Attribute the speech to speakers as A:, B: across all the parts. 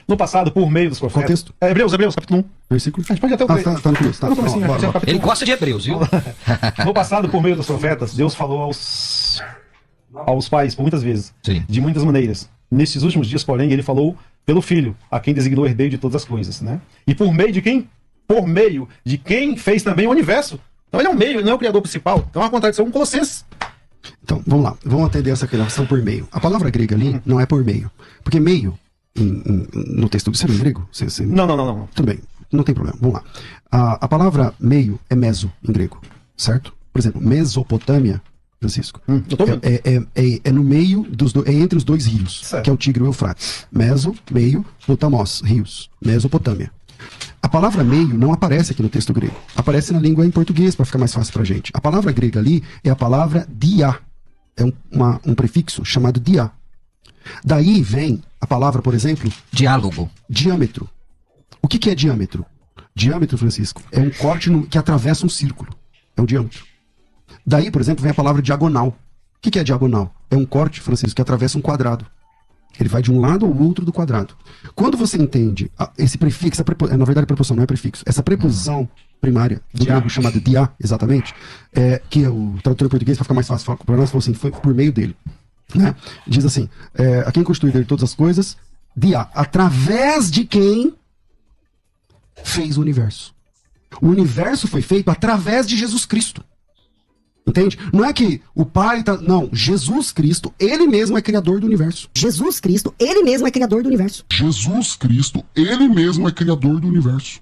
A: No passado, por meio dos profetas...
B: Contexto?
A: Hebreus, capítulo 1.
B: Versículo?
A: A gente pode até o
B: Tá no começo. Tá
A: no comecinho,
B: bora.
A: capítulo
C: Ele
A: 1.
C: gosta de Hebreus, viu?
A: No passado, por meio dos profetas, Deus falou aos pais por muitas vezes,
C: Sim.
A: de muitas maneiras. Nesses últimos dias, porém, ele falou pelo Filho, a quem designou herdeiro de todas as coisas, né? E por meio de quem? Por meio de quem fez também o universo. Então ele é um meio, ele não é o criador principal. Então é uma contradição com Colossenses.
B: Então, vamos lá. Vamos atender essa relação por meio. A palavra grega ali não é por meio. Porque meio, no texto do em grego...
A: Não.
B: Tudo bem, não tem problema. Vamos lá. A palavra meio é meso em grego, certo? Por exemplo, Mesopotâmia, Francisco,
A: eu tô vendo.
B: é no meio é entre os dois rios,
A: Certo.
B: que é o Tigre e o Eufrates. Meso, meio, potamos, rios. Mesopotâmia. A palavra meio não aparece aqui no texto grego. Aparece na língua em português, para ficar mais fácil pra gente. A palavra grega ali é a palavra dia. É um prefixo chamado dia. Daí vem a palavra, por exemplo,
C: Diálogo.
B: diâmetro. O que é diâmetro? Diâmetro, Francisco, é um corte que atravessa um círculo. É o diâmetro. Daí, por exemplo, vem a palavra diagonal. O que é diagonal? É um corte, Francisco, que atravessa um quadrado. Ele vai de um lado ao outro do quadrado. Quando você entende esse prefixo, na verdade preposição não é prefixo, essa preposição primária do grego chamada dia, exatamente, que o tradutor em português, para ficar mais fácil para nós, falou assim, foi por meio dele. Né? Diz assim, a quem constitui dele todas as coisas, dia, através de quem fez o universo. O universo foi feito através de Jesus Cristo. Entende? Não é que o Pai tá... Não, Jesus Cristo, ele mesmo é criador do universo.
D: Jesus Cristo, ele mesmo é criador do universo.
E: Jesus Cristo, ele mesmo é criador do universo.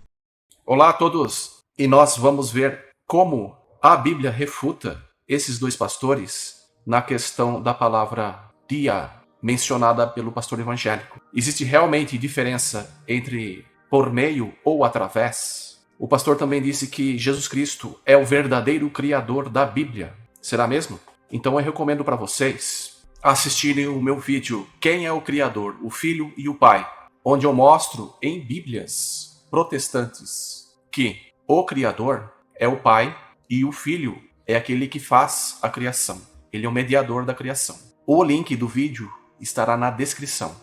F: Olá a todos, e nós vamos ver como a Bíblia refuta esses dois pastores na questão da palavra dia, mencionada pelo pastor evangélico. Existe realmente diferença entre por meio ou através? O pastor também disse que Jesus Cristo é o verdadeiro criador da Bíblia. Será mesmo? Então eu recomendo para vocês assistirem o meu vídeo Quem é o Criador, o Filho e o Pai, onde eu mostro em Bíblias protestantes que o Criador é o Pai e o Filho é aquele que faz a criação. Ele é o mediador da criação. O link do vídeo estará na descrição.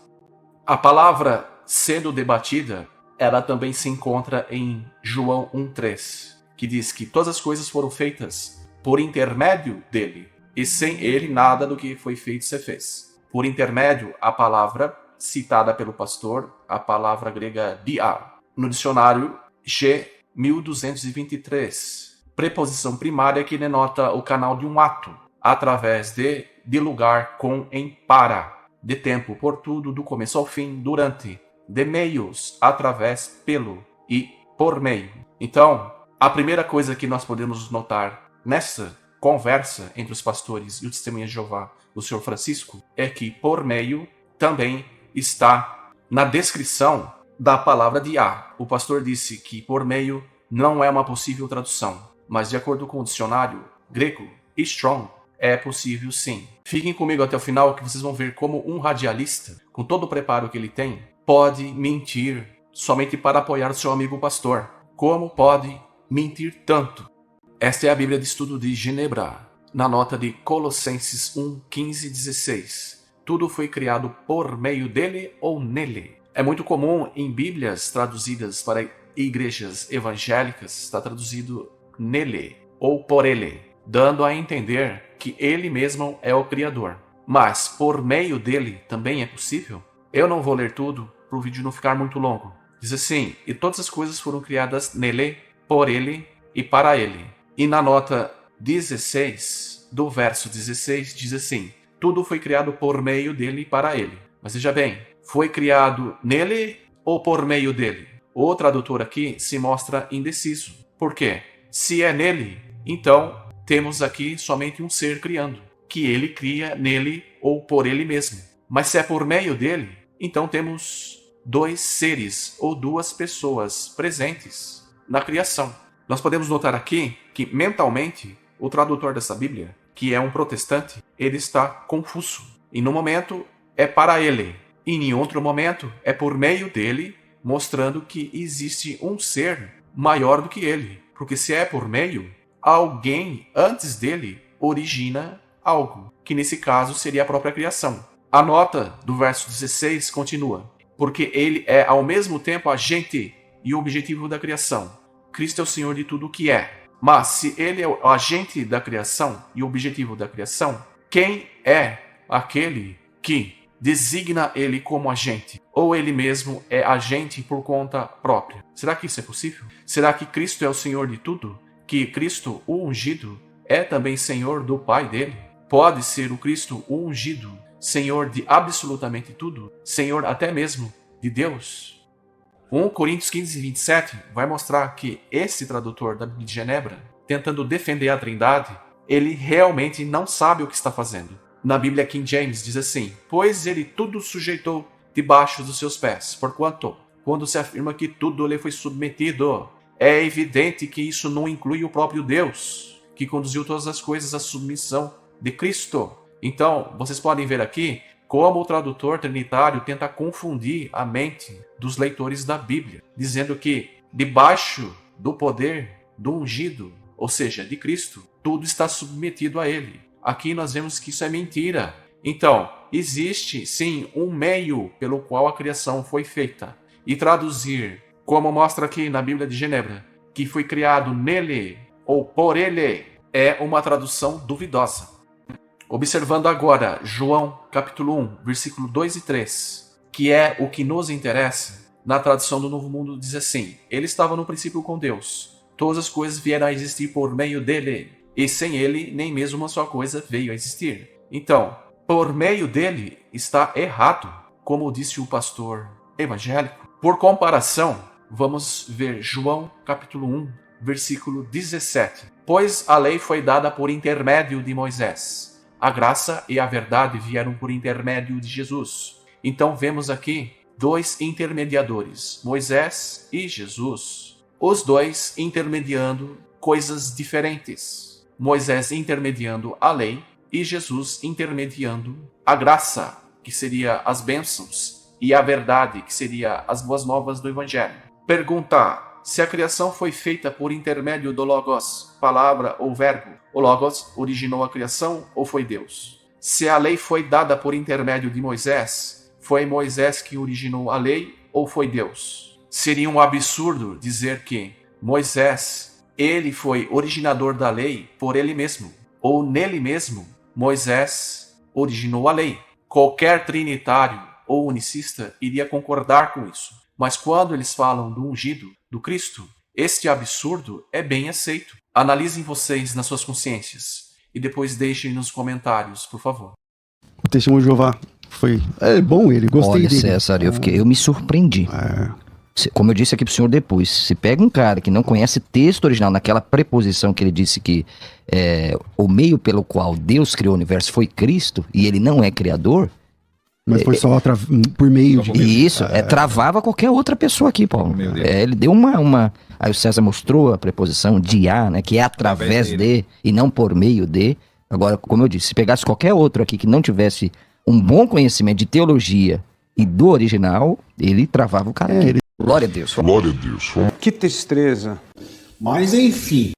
F: A palavra sendo debatida, ela também se encontra em João 1,3, que diz que todas as coisas foram feitas por intermédio dele, e sem ele nada do que foi feito se fez. Por intermédio, a palavra citada pelo pastor, a palavra grega dia, no dicionário G1223, preposição primária que denota o canal de um ato, através de lugar, com, em, para, de tempo, por tudo, do começo ao fim, durante, de meios, através, pelo e por meio. Então, a primeira coisa que nós podemos notar nessa conversa entre os pastores e o Testemunha de Jeová, o Sr. Francisco, é que por meio também está na descrição da palavra dia. O pastor disse que por meio não é uma possível tradução, mas de acordo com o dicionário grego Strong, é possível sim. Fiquem comigo até o final que vocês vão ver como um radialista, com todo o preparo que ele tem, pode mentir somente para apoiar o seu amigo pastor. Como pode mentir tanto? Esta é a Bíblia de Estudo de Genebra, na nota de Colossenses 1, 15 e 16. Tudo foi criado por meio dele ou nele. É muito comum em Bíblias traduzidas para igrejas evangélicas, está traduzido nele ou por ele, dando a entender que ele mesmo é o Criador. Mas por meio dele também é possível? Eu não vou ler tudo, para o vídeo não ficar muito longo. Diz assim, e todas as coisas foram criadas nele, por ele e para ele. E na nota 16, do verso 16, diz assim, tudo foi criado por meio dele e para ele. Mas veja bem, foi criado nele ou por meio dele? O tradutor aqui se mostra indeciso. Por quê? Se é nele, então temos aqui somente um ser criando, que ele cria nele ou por ele mesmo. Mas se é por meio dele, então temos dois seres ou duas pessoas presentes na criação. Nós podemos notar aqui que mentalmente o tradutor dessa Bíblia, que é um protestante, ele está confuso. E no momento é para ele, e em outro momento é por meio dele, mostrando que existe um ser maior do que ele. Porque se é por meio, alguém antes dele origina algo, que nesse caso seria a própria criação. A nota do verso 16 continua: porque ele é ao mesmo tempo agente e objetivo da criação. Cristo é o Senhor de tudo o que é. Mas se ele é o agente da criação e objetivo da criação, quem é aquele que designa ele como agente? Ou ele mesmo é agente por conta própria? Será que isso é possível? Será que Cristo é o Senhor de tudo? Que Cristo, o ungido, é também Senhor do Pai dele? Pode ser o Cristo, o ungido, Senhor de absolutamente tudo? Senhor até mesmo de Deus? 1 Coríntios 15, 27 vai mostrar que esse tradutor da Bíblia de Genebra, tentando defender a Trindade, ele realmente não sabe o que está fazendo. Na Bíblia King James diz assim: pois ele tudo sujeitou debaixo dos seus pés, porquanto, quando se afirma que tudo lhe foi submetido, é evidente que isso não inclui o próprio Deus, que conduziu todas as coisas à submissão de Cristo. Então, vocês podem ver aqui como o tradutor trinitário tenta confundir a mente dos leitores da Bíblia, dizendo que debaixo do poder do ungido, ou seja, de Cristo, tudo está submetido a ele. Aqui nós vemos que isso é mentira. Então, existe sim um meio pelo qual a criação foi feita. E traduzir, como mostra aqui na Bíblia de Genebra, que foi criado nele ou por ele, é uma tradução duvidosa. Observando agora João capítulo 1, versículo 2 e 3, que é o que nos interessa, na tradução do Novo Mundo diz assim: ele estava no princípio com Deus, todas as coisas vieram a existir por meio dele, e sem ele nem mesmo uma só coisa veio a existir. Então, por meio dele está errado, como disse o pastor evangélico. Por comparação, vamos ver João capítulo 1, versículo 17. Pois a lei foi dada por intermédio de Moisés. A graça e a verdade vieram por intermédio de Jesus. Então vemos aqui dois intermediadores, Moisés e Jesus. Os dois intermediando coisas diferentes. Moisés intermediando a lei e Jesus intermediando a graça, que seria as bênçãos, e a verdade, que seria as boas novas do Evangelho. Pergunta: se a criação foi feita por intermédio do Logos, palavra ou verbo, o Logos originou a criação ou foi Deus? Se a lei foi dada por intermédio de Moisés, foi Moisés que originou a lei ou foi Deus? Seria um absurdo dizer que Moisés, ele foi originador da lei por ele mesmo, ou nele mesmo, Moisés originou a lei. Qualquer trinitário ou unicista iria concordar com isso. Mas quando eles falam do ungido, do Cristo, este absurdo é bem aceito. Analisem vocês nas suas consciências e depois deixem nos comentários, por favor.
B: O testemunho de Jeová foi bom, ele gostei
C: Olha,
B: dele.
C: César, eu me surpreendi. Como eu disse aqui pro senhor depois, se pega um cara que não conhece texto original, naquela preposição que ele disse que o meio pelo qual Deus criou o universo foi Cristo, e ele não é criador.
B: Mas foi só por meio de...
C: Isso, travava qualquer outra pessoa aqui, Paulo. Ele deu uma... Aí o César mostrou a preposição de a, né, que é através de, e não por meio de. Agora, como eu disse, se pegasse qualquer outro aqui que não tivesse um bom conhecimento de teologia e do original, ele travava o cara aqui. Glória a Deus.
E: Glória a Deus.
G: Que tristeza.
H: Mas enfim.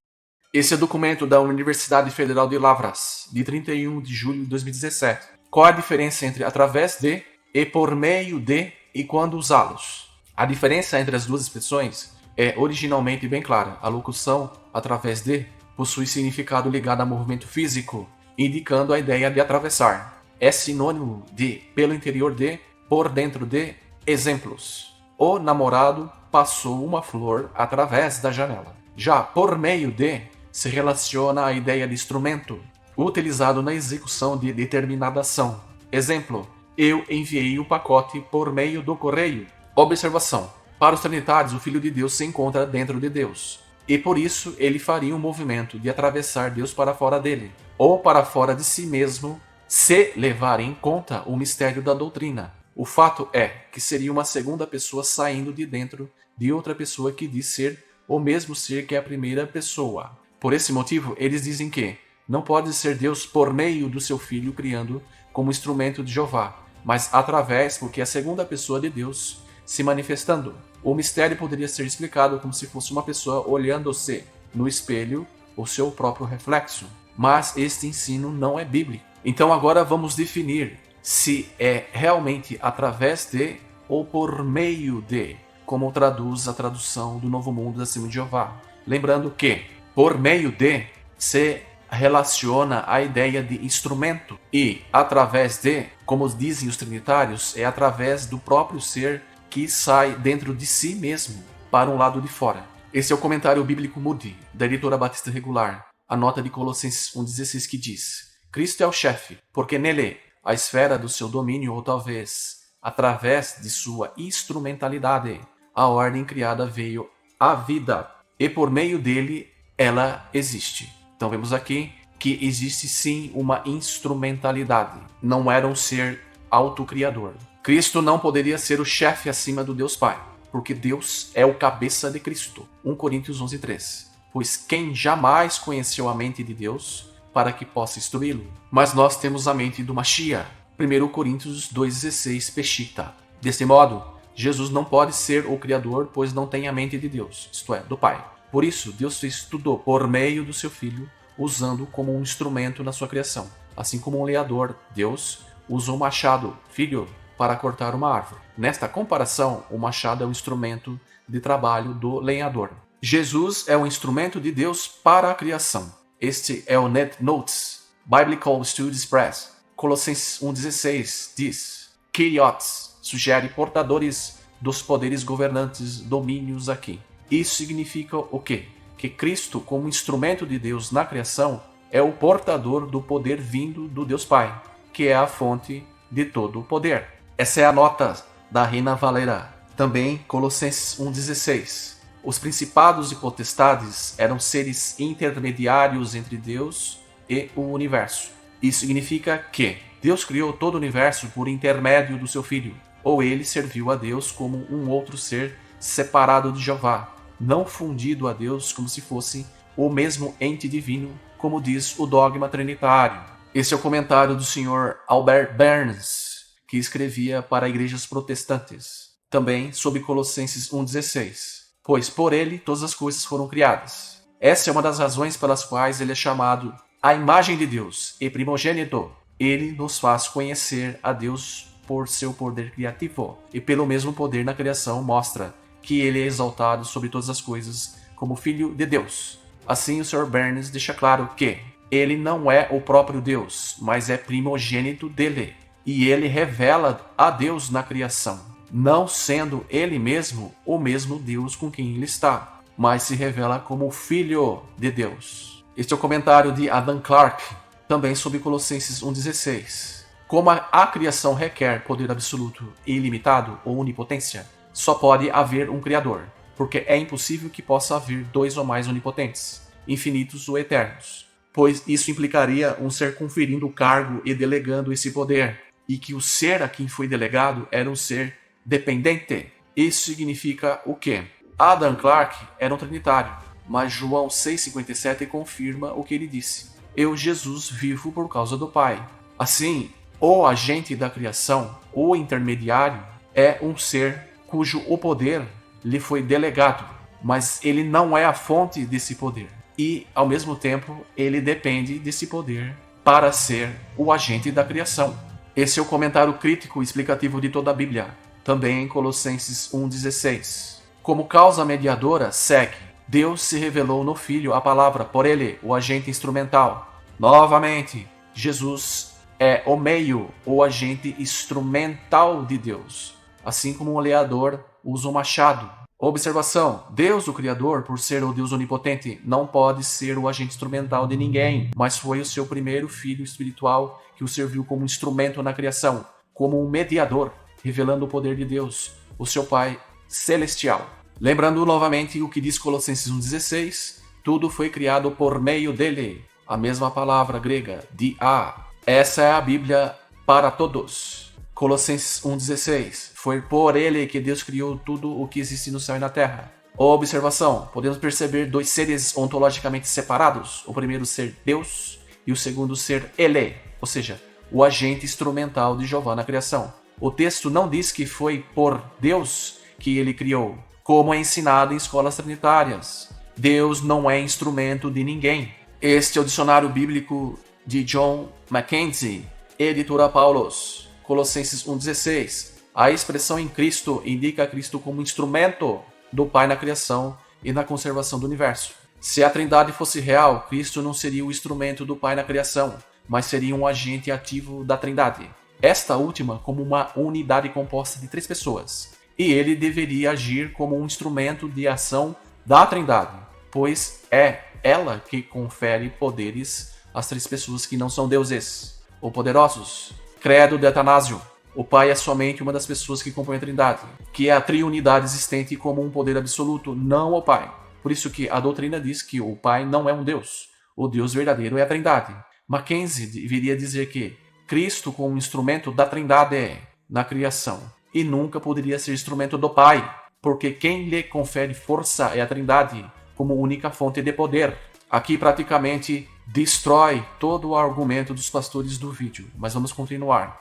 F: Esse é o documento da Universidade Federal de Lavras, de 31 de julho de 2017. Qual a diferença entre através de e por meio de e quando usá-los? A diferença entre as duas expressões é originalmente bem clara. A locução através de possui significado ligado a movimento físico, indicando a ideia de atravessar. É sinônimo de pelo interior de, por dentro de. Exemplos: o namorado passou uma flor através da janela. Já por meio de se relaciona à ideia de instrumento, utilizado na execução de determinada ação. Exemplo: eu enviei o pacote por meio do correio. Observação: para os trinitários, o Filho de Deus se encontra dentro de Deus, e por isso ele faria um movimento de atravessar Deus para fora dele, ou para fora de si mesmo, se levar em conta o mistério da doutrina. O fato é que seria uma segunda pessoa saindo de dentro de outra pessoa que diz ser o mesmo ser que a primeira pessoa. Por esse motivo, eles dizem que não pode ser Deus por meio do seu Filho criando como instrumento de Jeová, mas através, porque é a segunda pessoa de Deus se manifestando. O mistério poderia ser explicado como se fosse uma pessoa olhando-se no espelho, o seu próprio reflexo. mas este ensino não é bíblico. Então agora vamos definir se é realmente através de ou por meio de, como traduz a tradução do Novo Mundo da Assembleia de Jeová. Lembrando que por meio de se relaciona a ideia de instrumento e através de, como dizem os trinitários, é através do próprio ser que sai dentro de si mesmo para um lado de fora. Esse é o comentário bíblico Moody, da Editora Batista Regular, a nota de Colossenses 1,16 que diz: Cristo é o chefe, porque nele a esfera do seu domínio, ou talvez através de sua instrumentalidade, a ordem criada veio à vida e por meio dele ela existe. Então vemos aqui que existe sim uma instrumentalidade, não era um ser autocriador. Cristo não poderia ser o chefe acima do Deus Pai, porque Deus é o cabeça de Cristo. 1 Coríntios 11:3. Pois quem jamais conheceu a mente de Deus para que possa instruí-lo? Mas nós temos a mente do Mashiach. 1 Coríntios 2,16 Peshita. Desse modo, Jesus não pode ser o Criador, pois não tem a mente de Deus, isto é, do Pai. Por isso, Deus fez tudo por meio do seu Filho, usando como um instrumento na sua criação. Assim como um lenhador, Deus usou o machado, filho, para cortar uma árvore. Nesta comparação, o machado é um instrumento de trabalho do lenhador. Jesus é o instrumento de Deus para a criação. Este é o Net Notes, Biblical Studies Press. Colossenses 1,16 diz: Kyrios sugere portadores dos poderes governantes, domínios aqui. Isso significa o quê? Que Cristo, como instrumento de Deus na criação, é o portador do poder vindo do Deus Pai, que é a fonte de todo o poder. Essa é a nota da Reina Valera. Também Colossenses 1,16. Os principados e potestades eram seres intermediários entre Deus e o universo. Isso significa que Deus criou todo o universo por intermédio do seu Filho, ou ele serviu a Deus como um outro ser separado de Jeová, não fundido a Deus como se fosse o mesmo ente divino, como diz o dogma trinitário. Esse é o comentário do Sr. Albert Barnes, que escrevia para igrejas protestantes, também sobre Colossenses 1,16. Pois por ele todas as coisas foram criadas. Essa é uma das razões pelas quais ele é chamado a imagem de Deus e primogênito. Ele nos faz conhecer a Deus por seu poder criativo, e pelo mesmo poder na criação mostra que ele é exaltado sobre todas as coisas como Filho de Deus. Assim, o Sr. Barnes deixa claro que ele não é o próprio Deus, mas é primogênito dele, e ele revela a Deus na criação, não sendo ele mesmo o mesmo Deus com quem ele está, mas se revela como Filho de Deus. Este é o comentário de Adam Clarke, também sobre Colossenses 1,16. Como a criação requer poder absoluto e ilimitado ou onipotência, só pode haver um Criador, porque é impossível que possa haver dois ou mais onipotentes, infinitos ou eternos, pois isso implicaria um ser conferindo o cargo e delegando esse poder, e que o ser a quem foi delegado era um ser dependente. Isso significa o quê? Adam Clarke era um trinitário, mas João 6,57 confirma o que ele disse: Eu, Jesus, vivo por causa do Pai. Assim, o agente da criação, o intermediário, é um ser cujo o poder lhe foi delegado, mas ele não é a fonte desse poder. E, ao mesmo tempo, ele depende desse poder para ser o agente da criação. Esse é o comentário crítico e explicativo de toda a Bíblia, também em Colossenses 1,16. Como causa mediadora, segue: Deus se revelou no Filho, a palavra, por ele, o agente instrumental. Novamente, Jesus é o meio, o agente instrumental de Deus, assim como o lenhador usa o machado. Observação: Deus, o Criador, por ser o Deus onipotente, não pode ser o agente instrumental de ninguém, mas foi o seu primeiro filho espiritual que o serviu como instrumento na criação, como um mediador, revelando o poder de Deus, o seu Pai celestial. Lembrando novamente o que diz Colossenses 1,16, tudo foi criado por meio dele, a mesma palavra grega, dia. Essa é a Bíblia para todos. Colossenses 1,16, foi por ele que Deus criou tudo o que existe no céu e na terra. Observação: podemos perceber dois seres ontologicamente separados, o primeiro ser Deus e o segundo ser ele, ou seja, o agente instrumental de Jeová na criação. O texto não diz que foi por Deus que ele criou, como é ensinado em escolas trinitárias. Deus não é instrumento de ninguém. Este é o dicionário bíblico de John Mackenzie, editora Paulus, Colossenses 1,16. A expressão em Cristo indica Cristo como instrumento do Pai na criação e na conservação do universo. Se a Trindade fosse real, Cristo não seria o instrumento do Pai na criação, mas seria um agente ativo da Trindade. Esta última como uma unidade composta de 3 pessoas. E ele deveria agir como um instrumento de ação da Trindade, pois é ela que confere poderes às 3 pessoas que não são deuses ou poderosos. Credo de Atanásio. O Pai é somente uma das pessoas que compõem a Trindade, que é a triunidade existente como um poder absoluto, não o Pai. Por isso que a doutrina diz que o Pai não é um Deus. O Deus verdadeiro é a Trindade. Mackenzie deveria dizer que Cristo como instrumento da Trindade na criação e nunca poderia ser instrumento do Pai, porque quem lhe confere força é a Trindade como única fonte de poder. Aqui praticamente destrói todo o argumento dos pastores do vídeo, mas vamos continuar.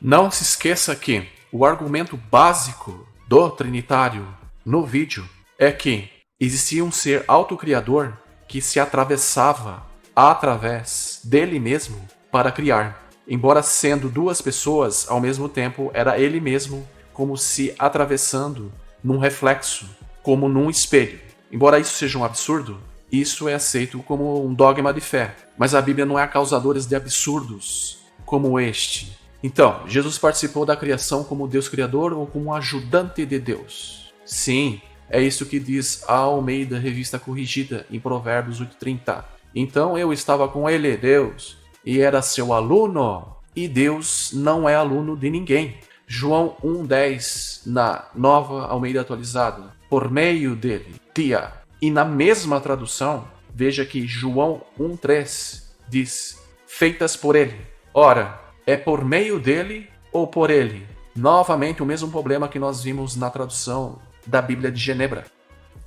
F: Não se esqueça que o argumento básico do Trinitário no vídeo é que existia um ser autocriador que se atravessava através dele mesmo para criar. Embora sendo 2 pessoas, ao mesmo tempo era ele mesmo como se atravessando num reflexo, como num espelho. Embora isso seja um absurdo, isso é aceito como um dogma de fé. Mas a Bíblia não é causadora de absurdos como este. Então, Jesus participou da criação como Deus criador ou como ajudante de Deus? Sim, é isso que diz a Almeida Revista Corrigida em Provérbios 8:30. Então eu estava com ele, Deus, e era seu aluno, e Deus não é aluno de ninguém. João 1:10 na Nova Almeida Atualizada. Por meio dele, tia. E na mesma tradução, veja que João 1:3 diz, feitas por ele. Ora, é por meio dele ou por ele? Novamente o mesmo problema que nós vimos na tradução da Bíblia de Genebra.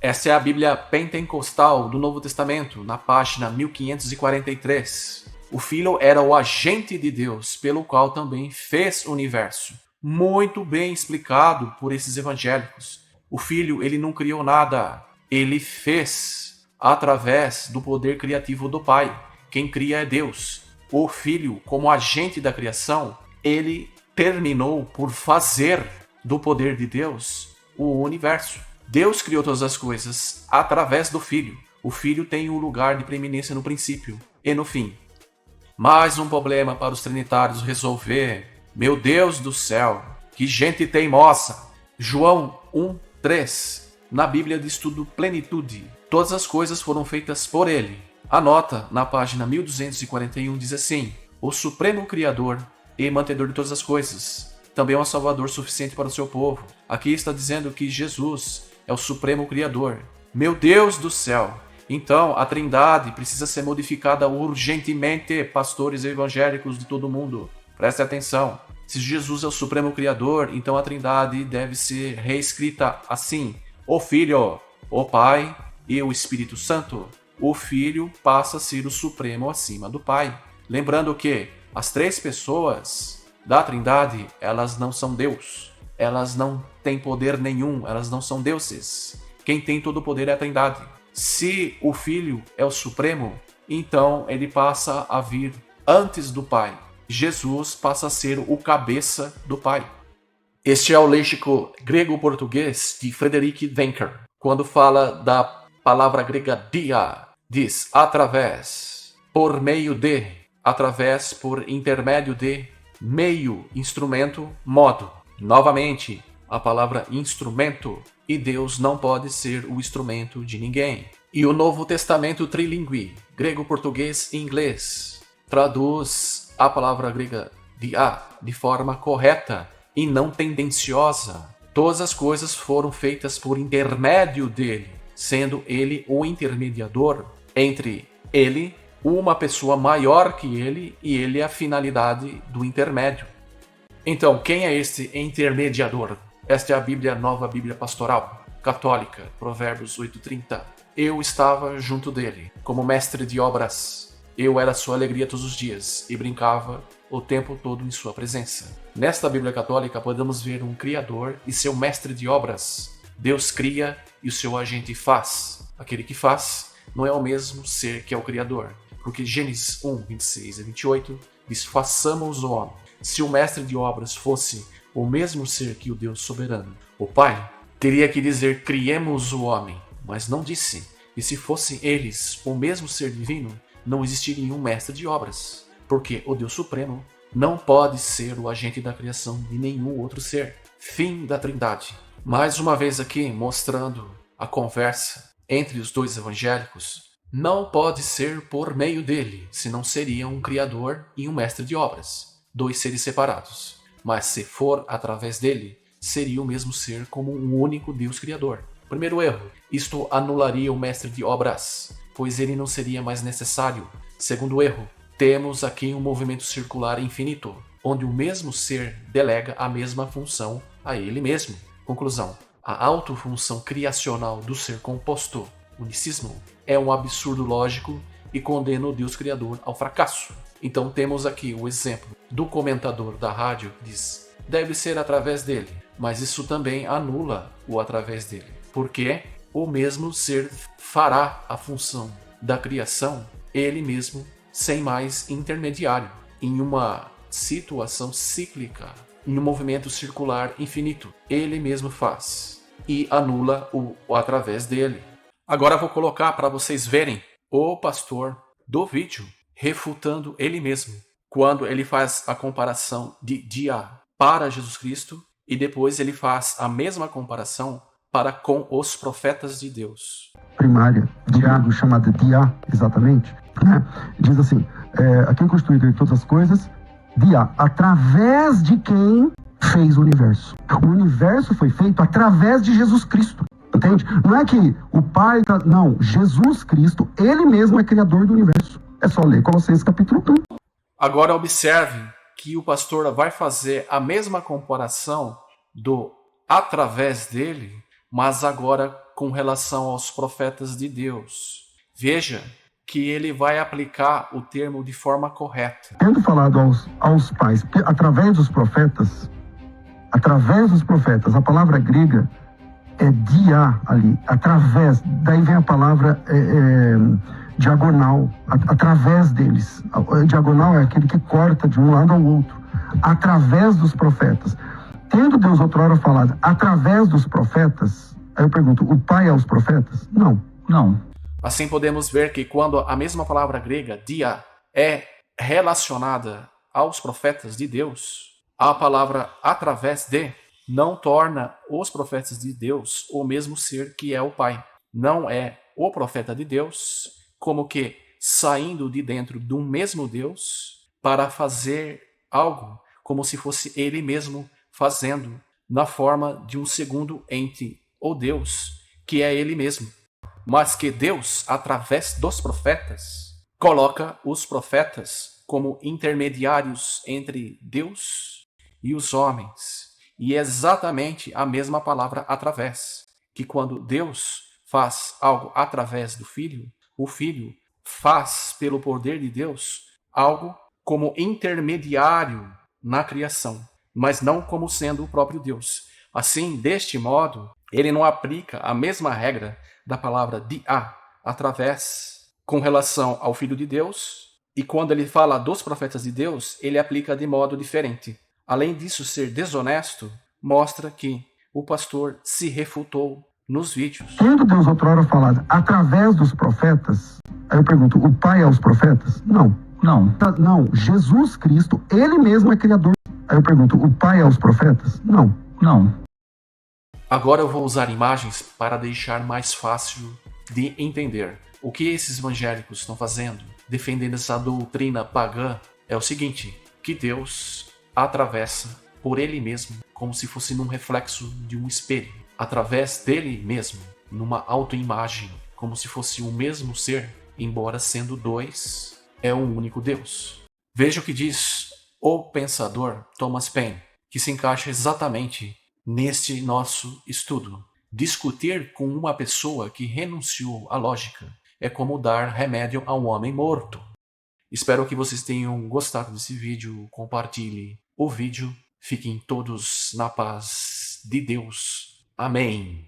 F: Essa é a Bíblia Pentecostal do Novo Testamento, na página 1543. O Filho era o agente de Deus, pelo qual também fez o universo. Muito bem explicado por esses evangélicos. O Filho, ele não criou nada, ele fez através do poder criativo do Pai. Quem cria é Deus. O Filho, como agente da criação, ele terminou por fazer do poder de Deus o universo. Deus criou todas as coisas através do Filho. O Filho tem o lugar de preeminência no princípio e no fim. Mais um problema para os trinitários resolver. Meu Deus do céu, que gente teimosa! João 1:3, na Bíblia de Estudo Plenitude. Todas as coisas foram feitas por ele. A nota, na página 1241, diz assim: o Supremo Criador e Mantedor de todas as coisas. Também é um Salvador suficiente para o seu povo. Aqui está dizendo que Jesus é o Supremo Criador. Meu Deus do céu! Então, a Trindade precisa ser modificada urgentemente, pastores evangélicos de todo o mundo. Preste atenção. Se Jesus é o Supremo Criador, então a Trindade deve ser reescrita assim: o Filho, o Pai e o Espírito Santo. O Filho passa a ser o Supremo acima do Pai. Lembrando que as 3 pessoas da Trindade, elas não são Deus. Elas não têm poder nenhum, elas não são deuses. Quem tem todo o poder é a Trindade. Se o Filho é o Supremo, então ele passa a vir antes do Pai. Jesus passa a ser o cabeça do Pai. Este é o léxico grego-português de Frederick Denker. Quando fala da palavra grega dia, diz através, por meio de, através, por intermédio de, meio, instrumento, modo. Novamente, a palavra instrumento, e Deus não pode ser o instrumento de ninguém. E o Novo Testamento trilingue, grego, português e inglês, traduz a palavra grega dia de forma correta e não tendenciosa. Todas as coisas foram feitas por intermédio dele, sendo ele o intermediador entre ele, uma pessoa maior que ele, e ele a finalidade do intermédio. Então, quem é este intermediador? Esta é a Bíblia, Nova Bíblia Pastoral, Católica, Provérbios 8:30. Eu estava junto dele, como mestre de obras. Eu era sua alegria todos os dias e brincava o tempo todo em sua presença. Nesta Bíblia Católica podemos ver um Criador e seu mestre de obras. Deus cria e o seu agente faz. Aquele que faz não é o mesmo ser que é o Criador. Porque Gênesis 1, 26 a 28 diz: façamos o homem. Se o mestre de obras fosse o mesmo ser que o Deus soberano, o Pai, teria que dizer: criemos o homem, mas não disse. E se fossem eles o mesmo ser divino, não existiria um mestre de obras, porque o Deus Supremo não pode ser o agente da criação de nenhum outro ser. Fim da Trindade. Mais uma vez aqui mostrando a conversa entre os dois evangélicos. Não pode ser por meio dele, senão seria um criador e um mestre de obras, dois seres separados. Mas se for através dele, seria o mesmo ser como um único Deus criador. Primeiro erro, isto anularia o mestre de obras, pois ele não seria mais necessário. Segundo erro, temos aqui um movimento circular infinito, onde o mesmo ser delega a mesma função a ele mesmo. Conclusão, a autofunção criacional do ser composto, unicismo, é um absurdo lógico e condena o Deus Criador ao fracasso. Então temos aqui o exemplo do comentador da rádio que diz: deve ser através dele, mas isso também anula o através dele, porque o mesmo ser fará a função da criação ele mesmo, sem mais intermediário, em uma situação cíclica, em um movimento circular infinito. Ele mesmo faz e anula o através dele. Agora vou colocar para vocês verem o pastor do vídeo refutando ele mesmo, quando ele faz a comparação de dia para Jesus Cristo e depois ele faz a mesma comparação para com os profetas de Deus.
B: Primária de algo chamada dia, exatamente, né? Diz assim, a quem constituiu de todas as coisas, dia, através de quem fez o universo. O universo foi feito através de Jesus Cristo, entende? Não é que o Pai, não, Jesus Cristo, ele mesmo é criador do universo. É só ler Colossenses capítulo 1.
F: Agora observe que o pastor vai fazer a mesma comparação do através dele, mas agora com relação aos profetas de Deus. Veja que ele vai aplicar o termo de forma correta.
B: Tendo falado aos pais através dos profetas, a palavra grega é dia ali, através, daí vem a palavra diagonal, através deles. Diagonal é aquele que corta de um lado ao outro, através dos profetas. Tendo Deus outrora falado através dos profetas, aí eu pergunto, o Pai é os profetas? Não.
F: Assim podemos ver que quando a mesma palavra grega, dia, é relacionada aos profetas de Deus, a palavra através de não torna os profetas de Deus o mesmo ser que é o Pai. Não é o profeta de Deus como que saindo de dentro do mesmo Deus para fazer algo como se fosse ele mesmo fazendo na forma de um segundo ente, ou Deus, que é ele mesmo. Mas que Deus, através dos profetas, coloca os profetas como intermediários entre Deus e os homens. E é exatamente a mesma palavra através, que quando Deus faz algo através do Filho, o Filho faz, pelo poder de Deus, algo como intermediário na criação, mas não como sendo o próprio Deus. Assim, deste modo, ele não aplica a mesma regra da palavra dia, através, com relação ao Filho de Deus, e quando ele fala dos profetas de Deus, ele aplica de modo diferente. Além disso ser desonesto, mostra que o pastor se refutou nos vídeos.
B: Tendo Deus outrora falado através dos profetas, aí eu pergunto, o Pai é os profetas? Não. Jesus Cristo, ele mesmo é criador. Aí eu pergunto, o Pai é os profetas? Não.
F: Agora eu vou usar imagens para deixar mais fácil de entender. O que esses evangélicos estão fazendo, defendendo essa doutrina pagã, é o seguinte, que Deus atravessa por ele mesmo, como se fosse num reflexo de um espelho, através dele mesmo, numa autoimagem, como se fosse o mesmo ser, embora sendo dois, é um único Deus. Veja o que diz o pensador Thomas Paine, que se encaixa exatamente neste nosso estudo. Discutir com uma pessoa que renunciou à lógica é como dar remédio a um homem morto. Espero que vocês tenham gostado desse vídeo. Compartilhe o vídeo. Fiquem todos na paz de Deus. Amém.